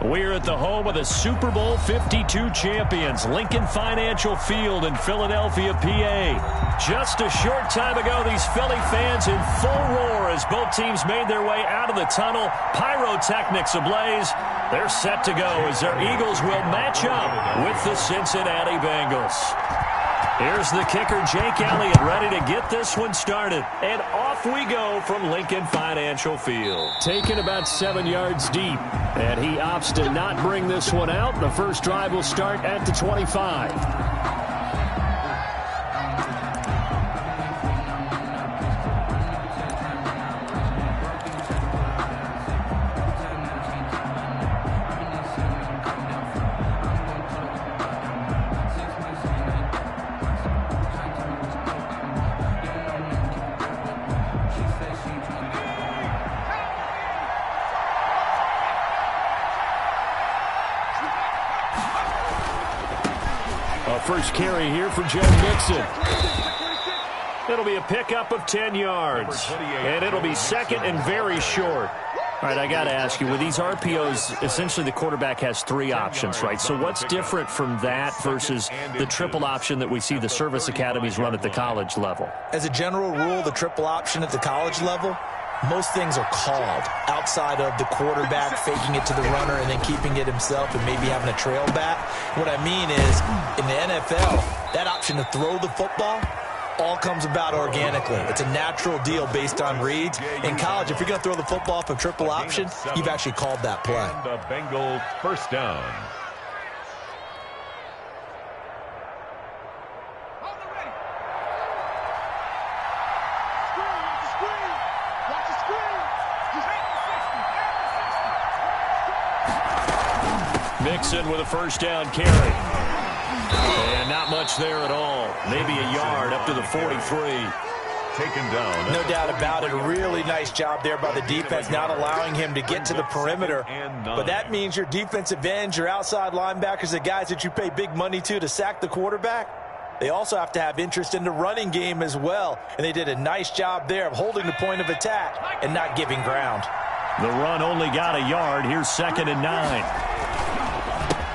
We're at the home of the Super Bowl 52 champions, Lincoln Financial Field in Philadelphia, PA. Just a short time ago, these Philly fans in full roar as both teams made their way out of the tunnel. Pyrotechnics ablaze. They're set to go as their Eagles will match up with the Cincinnati Bengals. Here's the kicker, Jake Elliott, ready to get this one started. And off we go from Lincoln Financial Field. Taken about 7 yards deep, and he opts to not bring this one out. The first drive will start at the 25. First carry here for Joe Mixon. It'll be a pickup of 10 yards. And it'll be second and very short. All right, I got to ask you, with these RPOs, essentially the quarterback has 3 options, right? So what's different from that versus the triple option that we see the service academies run at the college level? As a general rule, the triple option at the college level, most things are called outside of the quarterback faking it to the runner and then keeping it himself and maybe having a trail back. What I mean is, in the NFL, that option to throw the football all comes about organically. It's a natural deal based on reads. In college, if you're going to throw the football off a triple option, you've actually called that play. And the Bengals first down. Mixon with a first down carry. And not much there at all. Maybe a yard up to the 43. Taken down. No doubt about it. A really nice job there by the defense, not allowing him to get to the perimeter. But that means your defensive ends, your outside linebackers, the guys that you pay big money to sack the quarterback, they also have to have interest in the running game as well. And they did a nice job there of holding the point of attack and not giving ground. The run only got a yard. Here's 2nd and 9.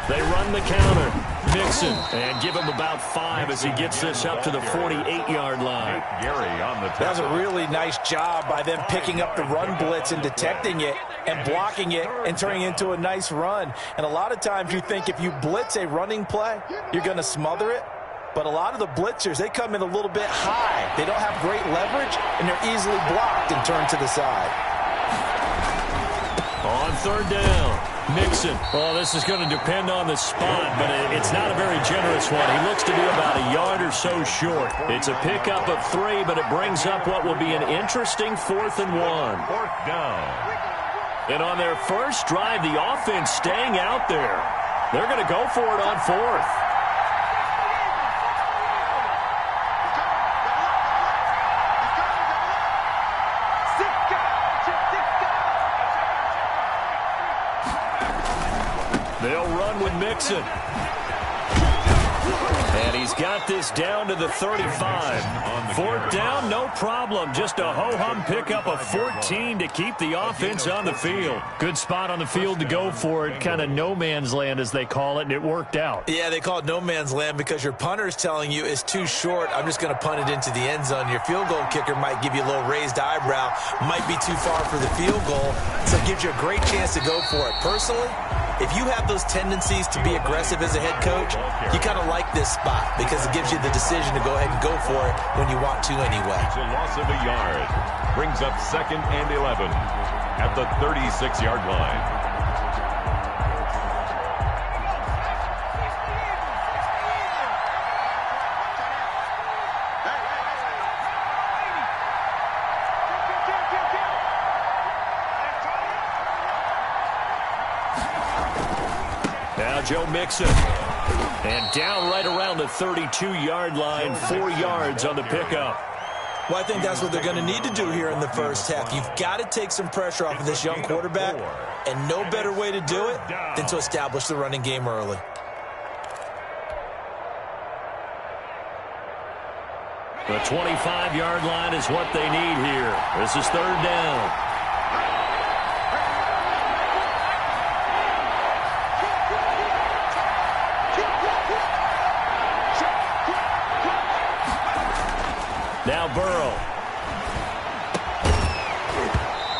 They run the counter. Mixon, and give him about 5 as he gets this up to the 48-yard line. Gary on the tackle. That was a really nice job by them picking up the run blitz and detecting it and blocking it and turning it into a nice run. And a lot of times you think if you blitz a running play, you're going to smother it. But a lot of the blitzers, they come in a little bit high. They don't have great leverage, and they're easily blocked and turned to the side. On 3rd down. Mixon. Well, this is going to depend on the spot, but it's not a very generous one. He looks to be about a yard or so short. It's a pickup of 3, but it brings up what will be an interesting 4th and 1. 4th down. And on their first drive, the offense staying out there. They're going to go for it on 4th. They'll run with Mixon. And he's got this down to the 35. 4th down, no problem. Just a ho-hum pickup of 14 to keep the offense on the field. Good spot on the field to go for it. Kind of no man's land, as they call it, and it worked out. Yeah, they call it no man's land because your punter's telling you it's too short. I'm just going to punt it into the end zone. Your field goal kicker might give you a little raised eyebrow. Might be too far for the field goal. So it gives you a great chance to go for it. Personally, if you have those tendencies to be aggressive as a head coach, you kind of like this spot because it gives you the decision to go ahead and go for it when you want to anyway. It's a loss of a yard. Brings up 2nd and 11 at the 36-yard line. Now Joe Mixon. And down right around the 32-yard line, 4 yards on the pickup. Well, I think that's what they're going to need to do here in the first half. You've got to take some pressure off of this young quarterback, and no better way to do it than to establish the running game early. The 25-yard line is what they need here. This is 3rd down. Burrow.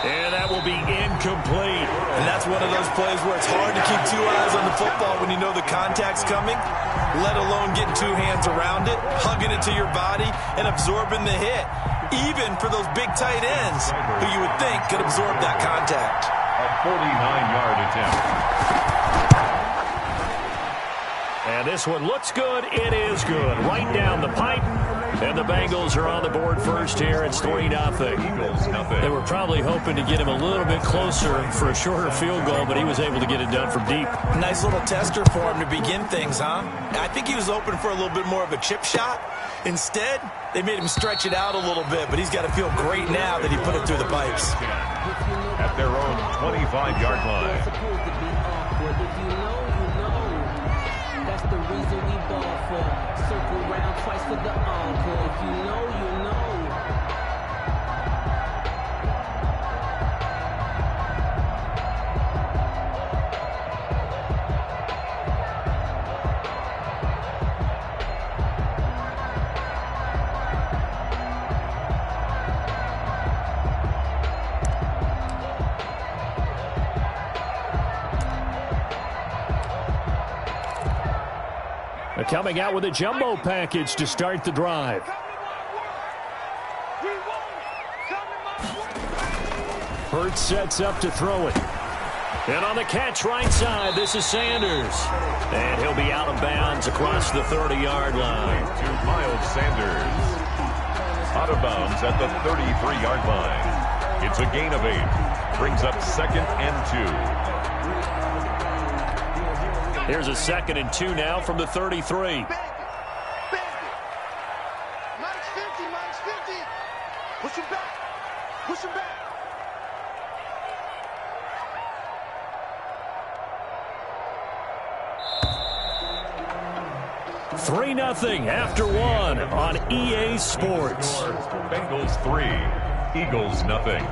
And that will be incomplete. And that's one of those plays where it's hard to keep two eyes on the football when you know the contact's coming, let alone getting two hands around it, hugging it to your body, and absorbing the hit, even for those big tight ends who you would think could absorb that contact. A 49-yard attempt. And this one looks good. It is good. Right down the pipe. And the Bengals are on the board first here. It's 3-0. Eagles, nothing. They were probably hoping to get him a little bit closer for a shorter field goal, but he was able to get it done from deep. Nice little tester for him to begin things, huh? I think he was open for a little bit more of a chip shot. Instead, they made him stretch it out a little bit, but he's got to feel great now that he put it through the pipes. At their own 25-yard line. That's the reason we ball for. Circle round twice for the encore. If you know, you know. Coming out with a jumbo package to start the drive. Hurts sets up to throw it. And on the catch right side, this is Sanders. And he'll be out of bounds across the 30-yard line. To Miles Sanders. Out of bounds at the 33-yard line. It's a gain of 8. Brings up 2nd and 2. Here's a 2nd and 2 now from the 33. Minus 50. Push him back. Push him back. Three 3-0 after one on EA Sports. Bengals 3, Eagles nothing.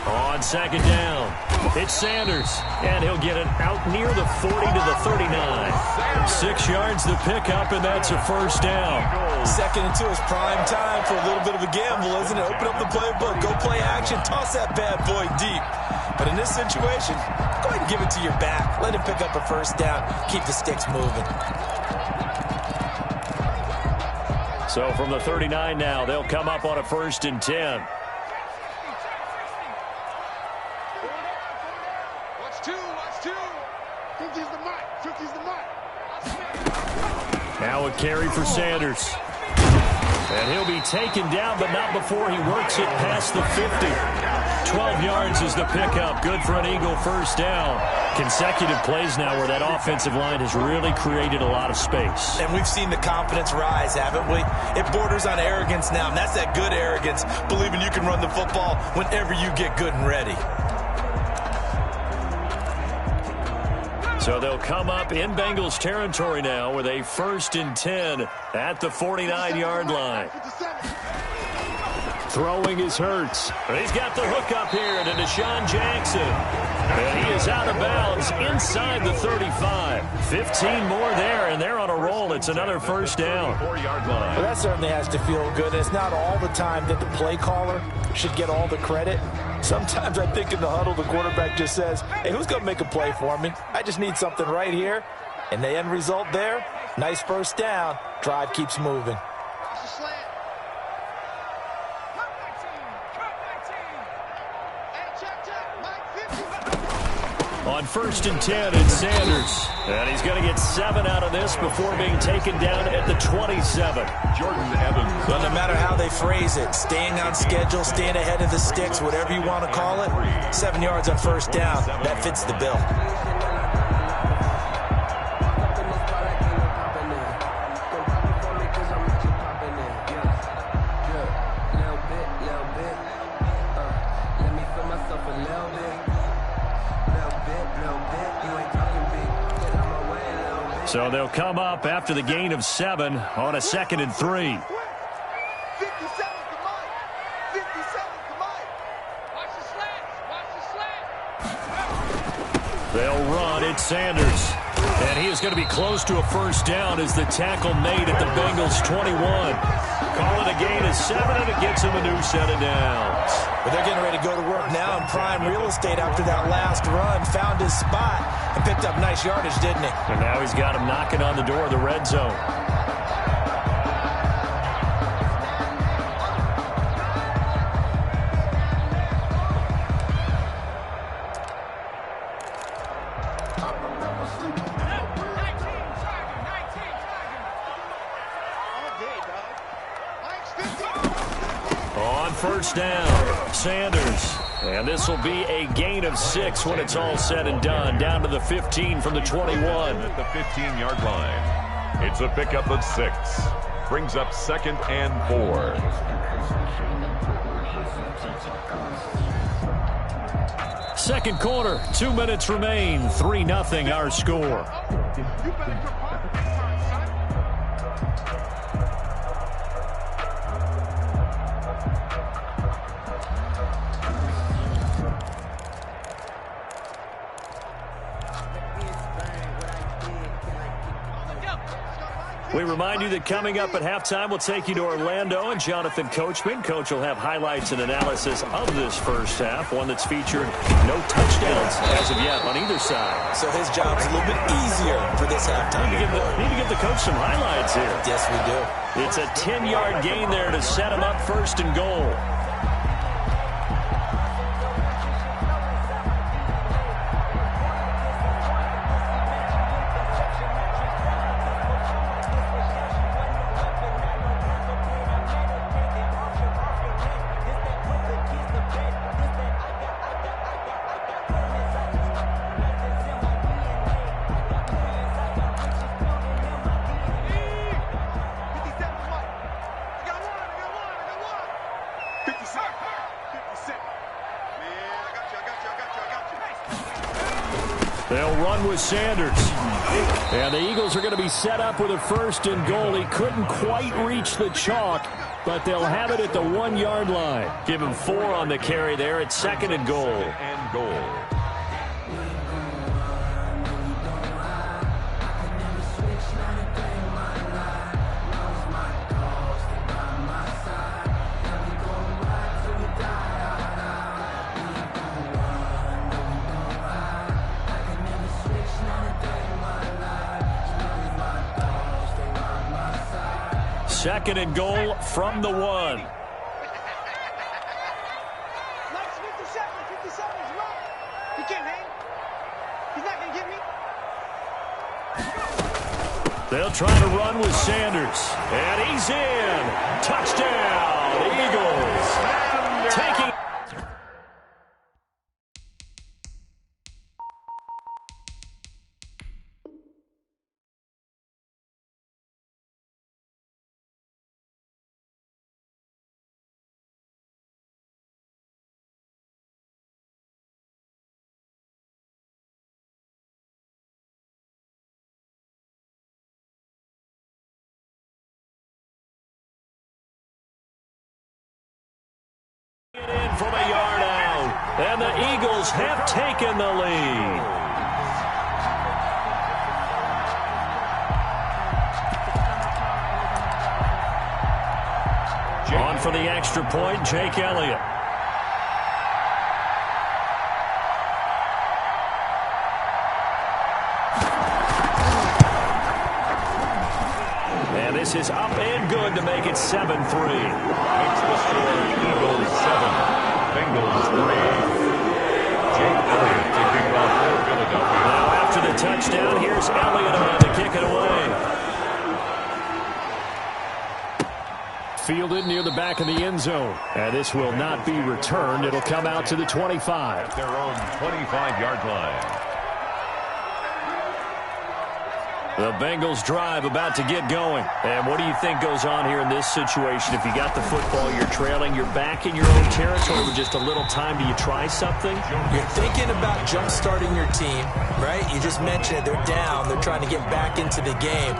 On 2nd down, it's Sanders, and he'll get it out near the 40 to the 39. 6 yards the pickup, and that's a first down. 2nd and 2 is prime time for a little bit of a gamble, isn't it? Open up the playbook, go play action, toss that bad boy deep. But in this situation, go ahead and give it to your back. Let him pick up a first down, keep the sticks moving. So from the 39 now, they'll come up on a 1st and 10. Now a carry for Sanders. And he'll be taken down, but not before he works it past the 50. 12 yards is the pickup. Good for an Eagle first down. Consecutive plays now where that offensive line has really created a lot of space. And we've seen the confidence rise, haven't we? It borders on arrogance now, and that's that good arrogance, believing you can run the football whenever you get good and ready. So they'll come up in Bengals territory now with a 1st and 10 at the 49-yard line. Throwing is Hurts. He's got the hook up here to Deshaun Jackson. And he is out of bounds inside the 35. 15 more there, and they're on a roll. It's another first down. 4-yard line. Well, that certainly has to feel good. It's not all the time that the play caller should get all the credit. Sometimes I think in the huddle, the quarterback just says, hey, who's going to make a play for me? I just need something right here. And the end result there, nice first down. Drive keeps moving. On 1st and 10, it's Sanders. And he's going to get 7 out of this before being taken down at the 27. Jordan Evans. Well, no matter how they phrase it, staying on schedule, staying ahead of the sticks, whatever you want to call it, 7 yards on first down, that fits the bill. Let me feel myself a little So they'll come up after the gain of 7 on a 2nd and 3. 57 to Mike. 57 to Mike. Watch the slants. Watch the slants. They'll run. It's Sanders. And he is going to be close to a first down as the tackle made at the Bengals 21. Call it a gain of 7, and it gets him a new set of downs. But they're getting ready to go to work now in prime real estate after that last run. Found his spot and picked up nice yardage, didn't he? And now he's got him knocking on the door of the red zone. First down, Sanders. And this will be a gain of 6 when it's all said and done. Down to the 15 from the 21. At the 15-yard line. It's a pickup of 6. Brings up 2nd and 4. Second quarter, 2 minutes remain. 3-0 our score. We remind you that coming up at halftime, we'll take you to Orlando and Jonathan Coachman. Coach will have highlights and analysis of this first half, one that's featured no touchdowns as of yet on either side. So his job's a little bit easier for this halftime. Need to give the coach some highlights here. Yes, we do. It's a 10-yard gain there to set him up 1st and goal. They'll run with Sanders. And the Eagles are going to be set up with a 1st and goal. He couldn't quite reach the chalk, but they'll have it at the 1-yard line. Give him 4 on the carry there at 2nd and goal. 2nd and goal. Second and goal from the 1. Like 57 is right. He can't hang. He's not going to get me. They'll try to run with Sanders. And he's in. Touchdown, Eagles. Taking. In from a yard out, and the Eagles have taken the lead. On for the extra point, Jake Elliott. And this is up and good to make it 7-3. Makes the score Eagles 7, Bengals 3. Jake Elliott kicking off for Philadelphia. Now after the touchdown, here's Elliott on to kick it away. Fielded near the back of the end zone. And this will not be returned. It'll come out to the 25. At their own 25-yard line. The Bengals drive about to get going. And what do you think goes on here in this situation? If you got the football, you're trailing, you're back in your own territory with just a little time. Do you try something? You're thinking about jump-starting your team, right? You just mentioned it. They're down. They're trying to get back into the game.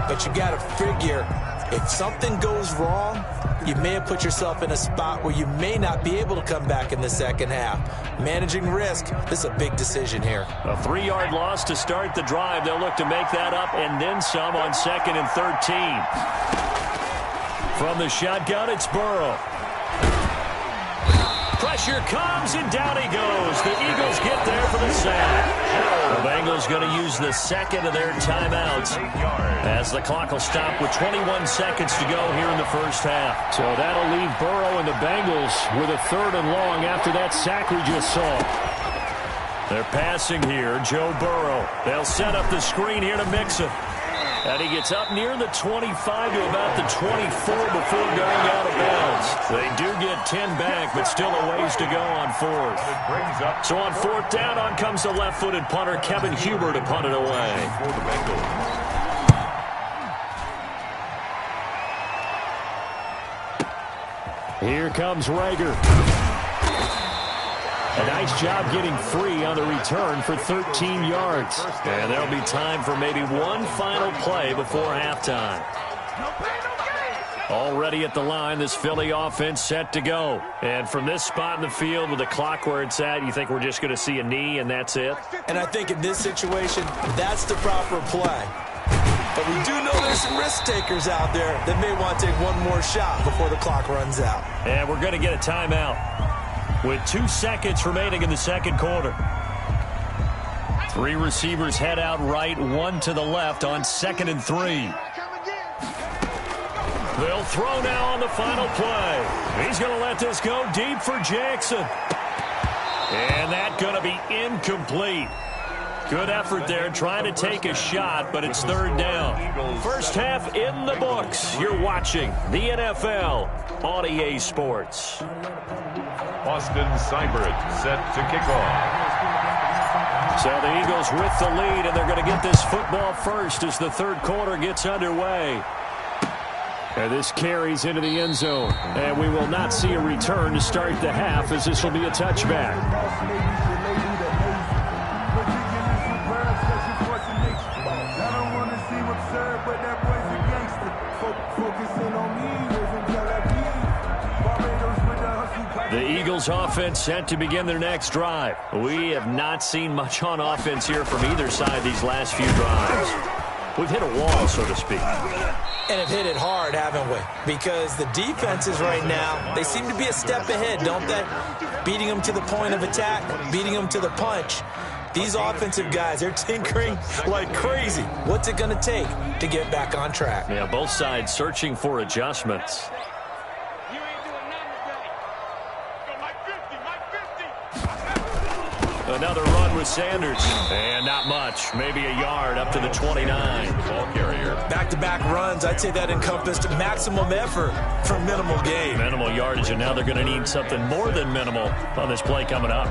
But you got to figure, if something goes wrong, you may have put yourself in a spot where you may not be able to come back in the second half. Managing risk, this is a big decision here. A 3-yard loss to start the drive. They'll look to make that up and then some on 2nd and 13. From the shotgun, it's Burrow. Pressure comes, and down he goes. The Eagles get there for the sack. The Bengals going to use the second of their timeouts as the clock will stop with 21 seconds to go here in the first half. So that'll leave Burrow and the Bengals with a 3rd and long after that sack we just saw. They're passing here, Joe Burrow. They'll set up the screen here to Mixon. And he gets up near the 25 to about the 24 before going out of bounds. They do get 10 back, but still a ways to go on 4th. So on 4th down, on comes the left-footed punter, Kevin Huber, to punt it away. Here comes Rager. A nice job getting free on the return for 13 yards. And there'll be time for maybe one final play before halftime. Already at the line, this Philly offense set to go. And from this spot in the field with the clock where it's at, you think we're just going to see a knee and that's it? And I think in this situation, that's the proper play. But we do know there's some risk takers out there that may want to take one more shot before the clock runs out. And we're going to get a timeout with 2 seconds remaining in the second quarter. 3 receivers head out right, 1 to the left on 2nd and 3. They'll throw now on the final play. He's going to let this go deep for Jackson. And that's going to be incomplete. Good effort there trying to take a shot, but it's 3rd down. First half in the books. You're watching the NFL on EA Sports. Austin Seibert set to kick off. So the Eagles with the lead, and they're going to get this football first as the 3rd quarter gets underway. And this carries into the end zone. And we will not see a return to start the half, as this will be a touchback. The Eagles offense set to begin their next drive. We have not seen much on offense here from either side these last few drives. We've hit a wall, so to speak. And have hit it hard, haven't we? Because the defenses right now, they seem to be a step ahead, don't they? Beating them to the point of attack, beating them to the punch. These offensive guys, they're tinkering like crazy. What's it going to take to get back on track? Yeah, both sides searching for adjustments. Another run with Sanders. And not much. Maybe a yard up to the 29. Ball carrier. Back-to-back runs, I'd say that encompassed maximum effort for minimal gain. Minimal yardage, and now they're going to need something more than minimal on this play coming up.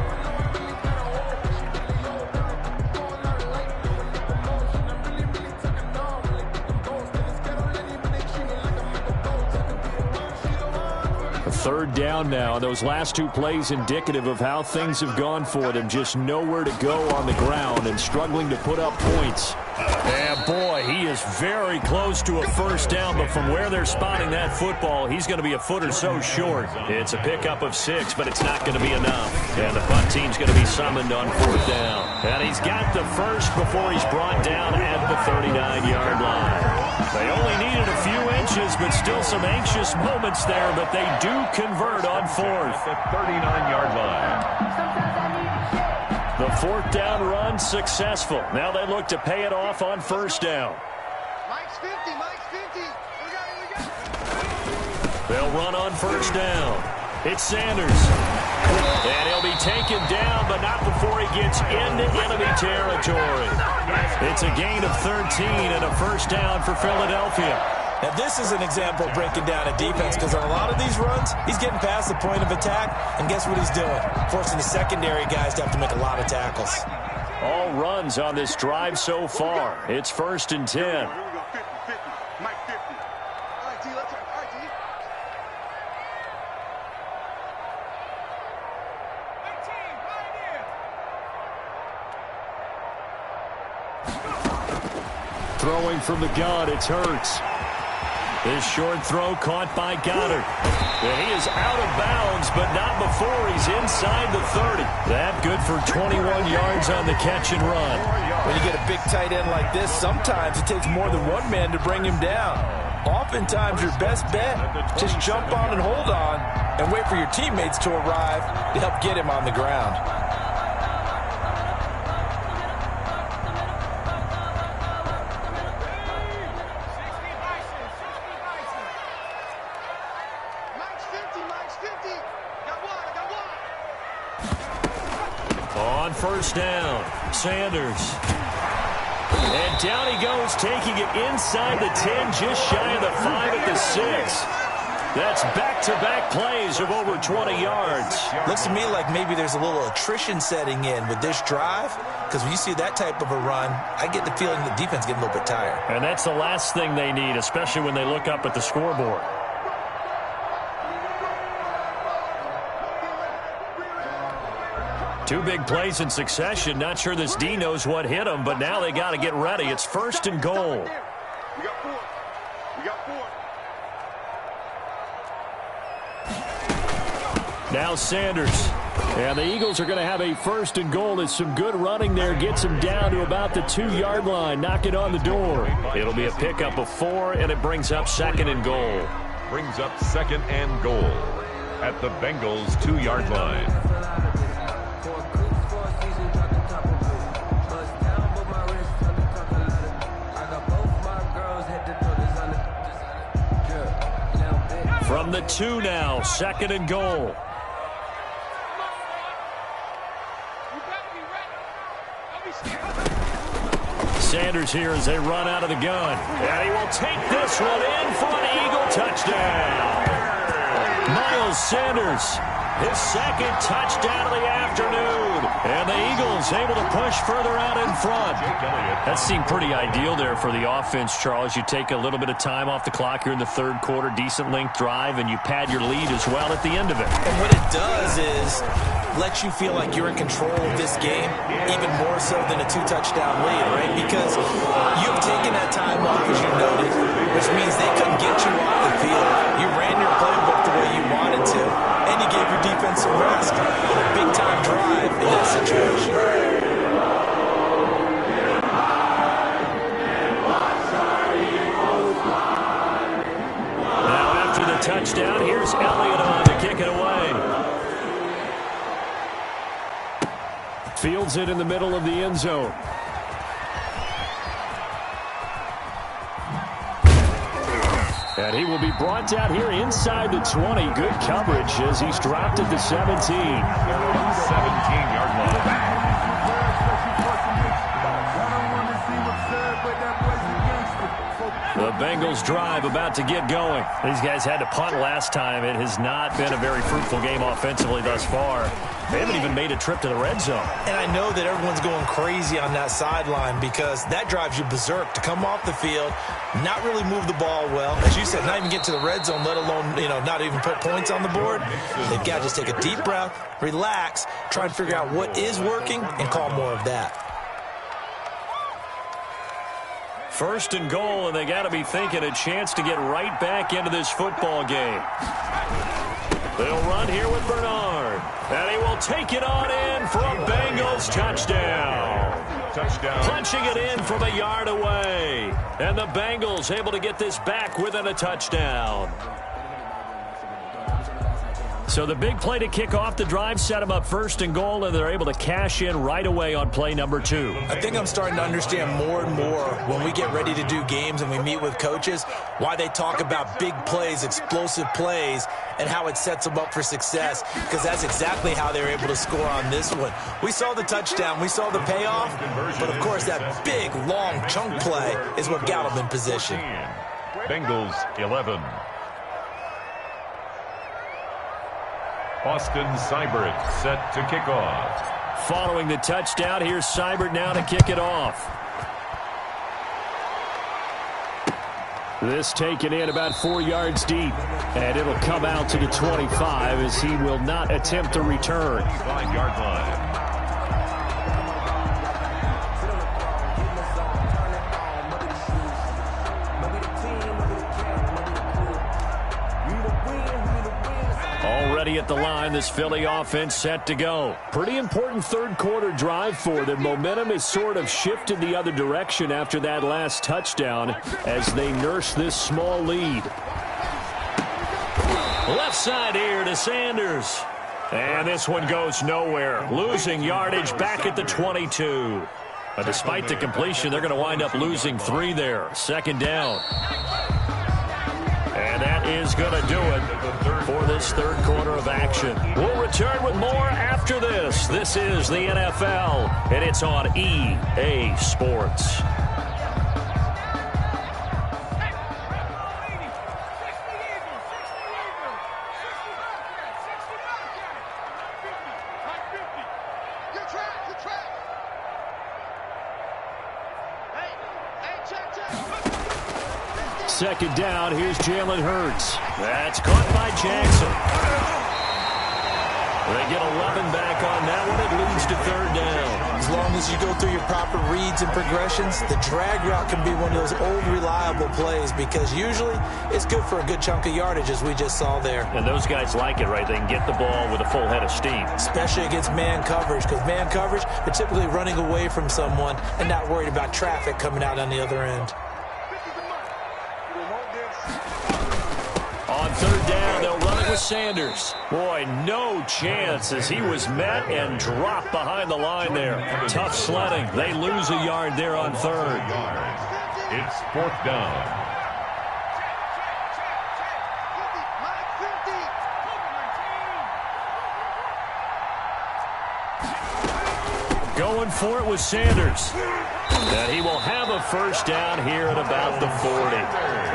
Third down now. Those last 2 plays indicative of how things have gone for them. Just nowhere to go on the ground and struggling to put up points. And boy, he is very close to a first down, but from where they're spotting that football, he's going to be a foot or so short. It's a pickup of 6, but it's not going to be enough. And the punt team's going to be summoned on 4th down. And he's got the first before he's brought down at the 39-yard line. They only needed a few inches, but still some anxious moments there, but they do convert on 4th. The 39-yard line. The 4th down run successful. Now they look to pay it off on 1st down. Mike's 50, Mike's 50. We got it. They'll run on 1st down. It's Sanders. And he'll be taken down, but not before he gets into enemy territory. It's a gain of 13 and a 1st down for Philadelphia. Now, this is an example of breaking down a defense, because on a lot of these runs, he's getting past the point of attack, and guess what he's doing? Forcing the secondary guys to have to make a lot of tackles. all runs on this drive so far. It's 1st and 10. Here we go, 50, 50. Mike 50. All right, G, let's go. All right, G. 18, right here. Throwing from the gun, it's Hurts. This short throw caught by Goddard. And he is out of bounds, but not before he's inside the 30. That good for 21 yards on the catch and run. When you get a big tight end like this, sometimes it takes more than one man to bring him down. Oftentimes, your best bet, just jump on and hold on and wait for your teammates to arrive to help get him on the ground. On 1st down, Sanders. And down he goes, taking it inside the 10, just shy of the 5 at the 6. That's back-to-back plays of over 20 yards. Looks to me like maybe there's a little attrition setting in with this drive, because when you see that type of a run, I get the feeling the defense getting a little bit tired. And that's the last thing they need, especially when they look up at the scoreboard. Two big plays in succession. Not sure this D knows what hit him, but now they got to get ready. It's 1st and goal. We got 4. We got 4. Now Sanders. And the Eagles are going to have a 1st and goal. It's some good running there. Gets him down to about the 2-yard line. Knock it on the door. It'll be a pickup of 4, and it brings up 2nd and goal. Brings up 2nd and goal at the Bengals' 2-yard line. From the 2 now, 2nd and goal. Sanders here as they run out of the gun. And he will take this one in for an Eagle touchdown. Miles Sanders, his 2nd touchdown of the afternoon. And the Eagles able to push further out in front. That seemed pretty ideal there for the offense, Charles. You take a little bit of time off the clock here in the 3rd quarter, decent length drive, and you pad your lead as well at the end of it. And what it does is let you feel like you're in control of this game, even more so than a 2-touchdown lead, right? Because you've taken that time off, as you noted, which means they couldn't get you off the field. You ran your playbook the way you wanted to, and you gave your defense some rest. A big-time drive in that situation. Now after the touchdown, here's Elliott on to kick it away. Fields it in the middle of the end zone. And he will be brought down here inside the 20. Good coverage as he's dropped at the 17. 17-yard line. The Bengals drive about to get going. These guys had to punt last time. It has not been a very fruitful game offensively thus far. They haven't even made a trip to the red zone. And I know that everyone's going crazy on that sideline because that drives you berserk to come off the field, not really move the ball well. As you said, not even get to the red zone, let alone, not even put points on the board. They've got to just take a deep breath, relax, try and figure out what is working, and call more of that. 1st and goal, and they got to be thinking a chance to get right back into this football game. They'll run here with Bernard, and he will take it on in for a Bengals touchdown. Punching it in from a yard away, and the Bengals able to get this back within a touchdown. So the big play to kick off the drive set them up 1st and goal, and they're able to cash in right away on play number 2. I think I'm starting to understand more and more when we get ready to do games and we meet with coaches why they talk about big plays, explosive plays, and how it sets them up for success, because that's exactly how they're able to score on this one. We saw the touchdown. We saw the payoff, but, of course, that big, long chunk play is what got them in position. Bengals 11. Austin Seibert set to kick off. Following the touchdown, here's Seibert now to kick it off. This taken in about 4 yards deep, and it'll come out to the 25 as he will not attempt to return. 5-yard line. Already at the line, this Philly offense set to go. Pretty important third quarter drive for them. Momentum is sort of shifted the other direction after that last touchdown as they nurse this small lead. Left side here to Sanders. And this one goes nowhere. Losing yardage back at the 22. But despite the completion, they're going to wind up losing 3 there. Second down. And that is going to do it for this third quarter of action. We'll return with more after this. This is the NFL, and it's on EA Sports. Second down, here's Jalen Hurts. That's caught by Jackson. They get 11 back on that one. It leads to third down. As long as you go through your proper reads and progressions, the drag route can be one of those old reliable plays because usually it's good for a good chunk of yardage, as we just saw there. And those guys like it, right? They can get the ball with a full head of steam. Especially against man coverage, because man coverage, they're typically running away from someone and not worried about traffic coming out on the other end. On third down, they'll run it with Sanders. Boy, no chance as he was met and dropped behind the line there. Tough sledding. They lose a yard there on third. It's fourth down. Going for it with Sanders. And he will have a first down here at about the 40.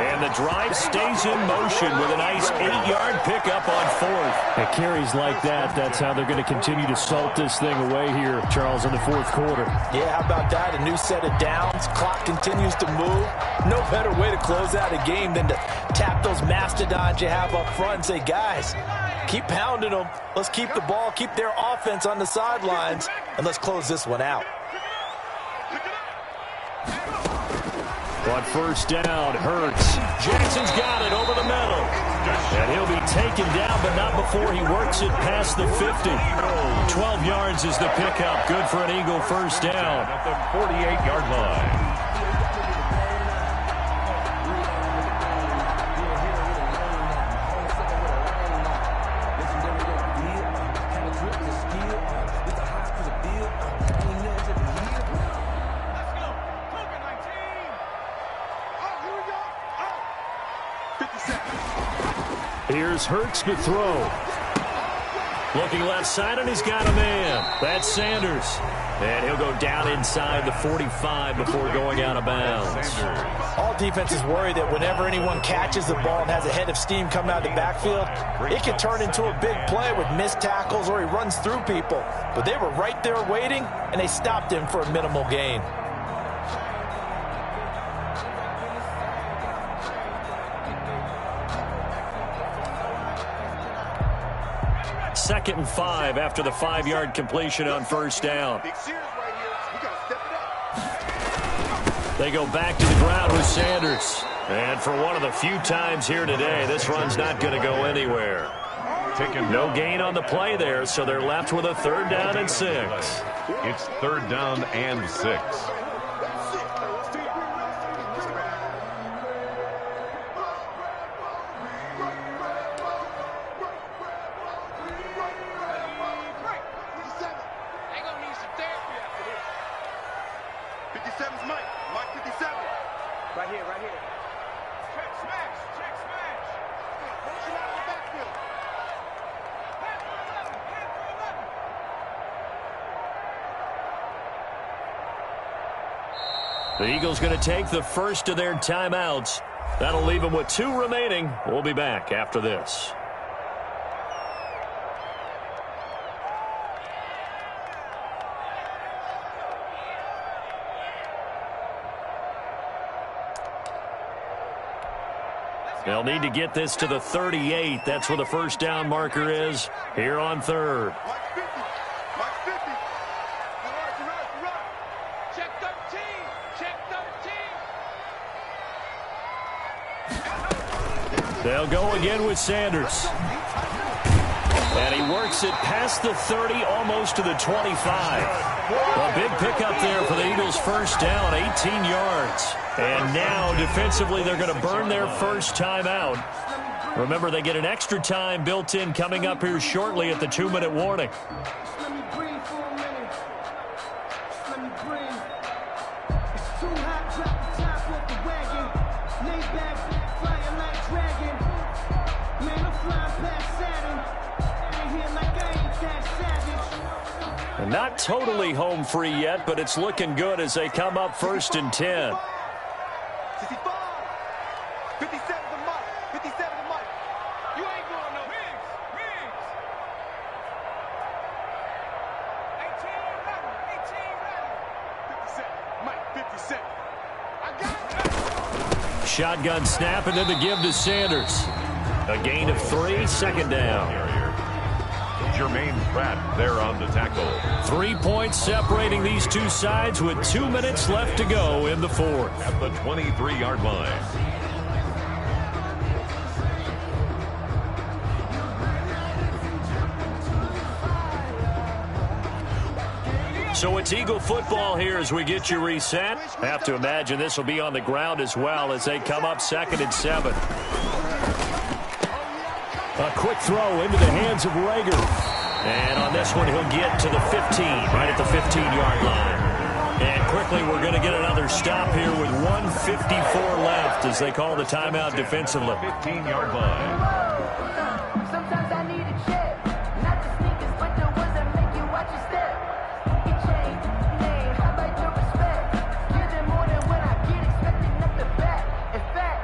And the drive stays in motion with a nice 8-yard pickup on fourth. At carries like that, that's how they're going to continue to salt this thing away here, Charles, in the fourth quarter. Yeah, how about that? A new set of downs. Clock continues to move. No better way to close out a game than to tap those mastodons you have up front and say, guys, keep pounding them. Let's keep the ball, keep their offense on the sidelines, and let's close this one out. On first down, Hurts. Jackson's got it over the middle. And he'll be taken down, but not before he works it past the 50. 12 yards is the pickup. Good for an Eagle first down. At the 48-yard line. Here's Hurts to throw. Looking left side, and he's got a man. That's Sanders. And he'll go down inside the 45 before going out of bounds. All defenses worry that whenever anyone catches the ball and has a head of steam coming out of the backfield, it can turn into a big play with missed tackles or he runs through people. But they were right there waiting, and they stopped him for a minimal gain. Second and 5 after the 5-yard completion on first down. They go back to the ground with Sanders. And for one of the few times here today, this run's not going to go anywhere. No gain on the play there, so they're left with a third down and 6. It's third down and 6. The Eagles going to take the first of their timeouts. That'll leave them with 2 remaining. We'll be back after this. They'll need to get this to the 38. That's where the first down marker is here on third. Watch 50. Watch 50. Run. Check 13. Check 13. They'll go again with Sanders. And he works it past the 30, almost to the 25. A big pickup there for the Eagles' first down, 18 yards. And now, defensively, they're going to burn their first time out. Remember, they get an extra time built in coming up here shortly at the 2-minute warning. Let me breathe for a minute. Let me breathe. It's too hot, drop the top off the wagon. Lay back, flying like dragon. Man, I'm flying past Saturn. And here like I ain't that savage. Not totally home free yet, but it's looking good as they come up 1st and 10. 65. 57 to Mike. 57 to Mike. You ain't going no Higgs. 18 Mike, 57. I got it. Shotgun snap and then the give to Sanders. A gain of 3, second down. Jermaine Pratt there on the tackle. 3 points separating these two sides with 2 minutes left to go in the fourth. At the 23-yard line. So it's Eagle football here as we get you reset. Have to imagine this will be on the ground as well as they come up 2nd and 7. A quick throw into the hands of Rager. And on this one, he'll get to the 15, right at the 15-yard line. And quickly, we're going to get another stop here with 1:54 left as they call the timeout defensively. 15-yard line. Sometimes I need a check, not the sneakers, but the ones that make you watch your step. You change name, how about your respect? Give them more than when I get expecting up the back. In fact,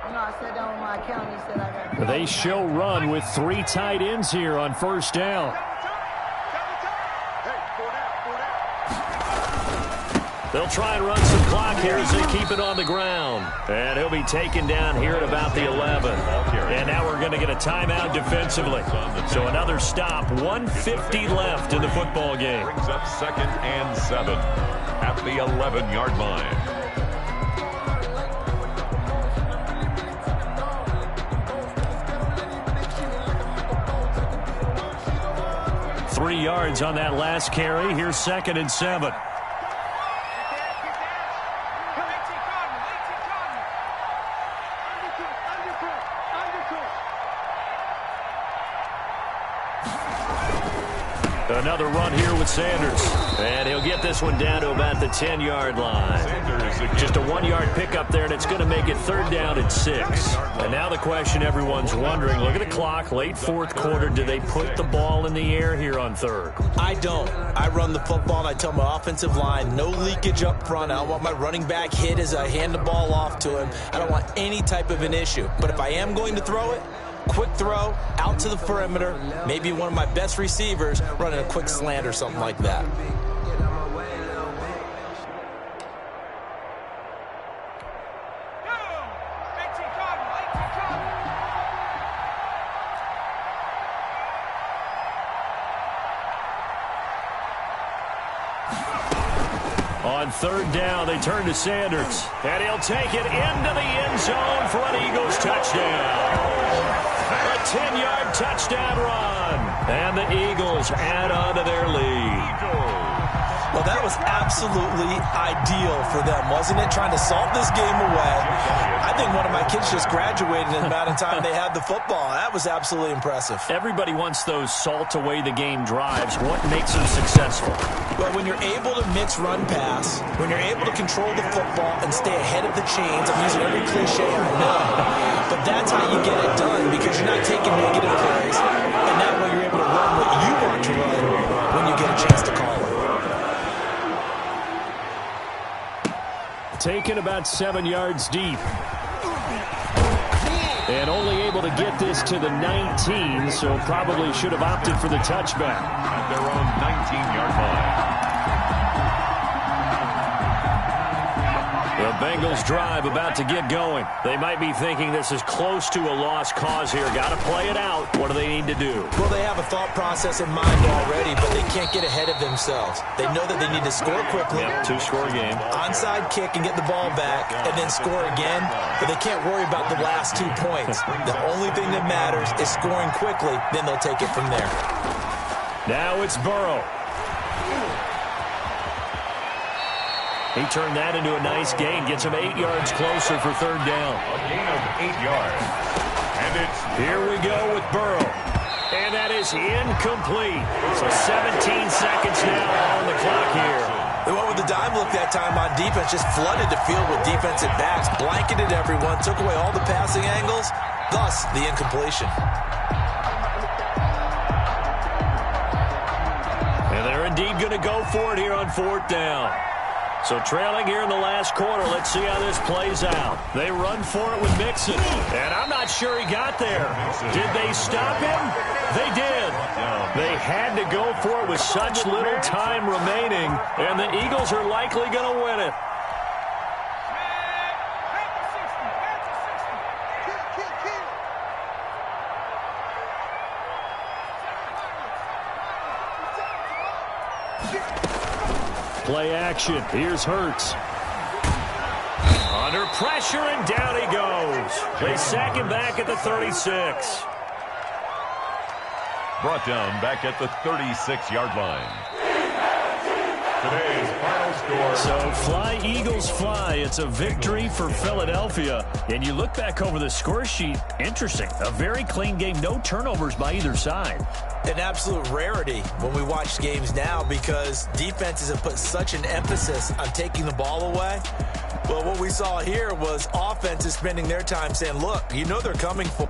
you know, I sat down with my accountant, he said I got. They show run with 3 tight ends here on first down. They'll try and run some clock here as they keep it on the ground. And he'll be taken down here at about the 11. And now we're going to get a timeout defensively. So another stop, 1:50 left in the football game. Brings up 2nd and 7 at the 11-yard line. 3 yards on that last carry. Here's 2nd and 7. Another run here with Sanders. And he'll get this one down to about the 10-yard line. Just a 1-yard pickup there, and it's going to make it 3rd down and 6. And now the question everyone's wondering, look at the clock, late 4th quarter. Do they put the ball in the air here on 3rd? I don't. I run the football, and I tell my offensive line, no leakage up front. I don't want my running back hit as I hand the ball off to him. I don't want any type of an issue. But if I am going to throw it, quick throw out to the perimeter, maybe one of my best receivers running a quick slant or something like that. On 3rd down, they turn to Sanders, and he'll take it into the end zone for an Eagles touchdown. A 10-yard touchdown run, and the Eagles add on to their lead. Well, that was absolutely ideal for them, wasn't it? Trying to salt this game away. I think one of my kids just graduated in the amount of time they had the football. That was absolutely impressive. Everybody wants those salt away the game drives. What makes them successful? Well, when you're able to mix run pass, when you're able to control the football and stay ahead of the chains, I'm using every cliche I know, but that's how you get it done because you're not taking negative plays, and that way you're able to run what you want to run when you get a chance to call it. Taken about 7 yards deep. And only able to get this to the 19, so probably should have opted for the touchback. At their own 19-yard line. The Bengals drive about to get going. They might be thinking this is close to a lost cause here. Got to play it out. What do they need to do? Well, they have a thought process in mind already, but they can't get ahead of themselves. They know that they need to score quickly. Yep, two-score game. Onside kick and get the ball back, and then score again. But they can't worry about the last 2 points. The only thing that matters is scoring quickly. Then they'll take it from there. Now it's Burrow. He turned that into a nice gain. Gets him 8 yards closer for third down. A gain of 8 yards. And it's... Here we go with Burrow. And that is incomplete. So 17 seconds now on the clock here. They went with the dime look that time on defense. Just flooded the field with defensive backs. Blanketed everyone. Took away all the passing angles. Thus, the incompletion. And they're indeed going to go for it here on fourth down. So trailing here in the last quarter, let's see how this plays out. They run for it with Mixon, and I'm not sure he got there. Did they stop him? They did. They had to go for it with such little time remaining, and the Eagles are likely going to win it. Play action. Here's Hurts. Under pressure, and down he goes. They sack him back at the 36. Brought down back at the 36-yard line. Today's final score. So fly, Eagles, fly. It's a victory for Philadelphia. And you look back over the score sheet, interesting. A very clean game, no turnovers by either side. An absolute rarity when we watch games now because defenses have put such an emphasis on taking the ball away. Well, what we saw here was offenses spending their time saying, look, you know they're coming for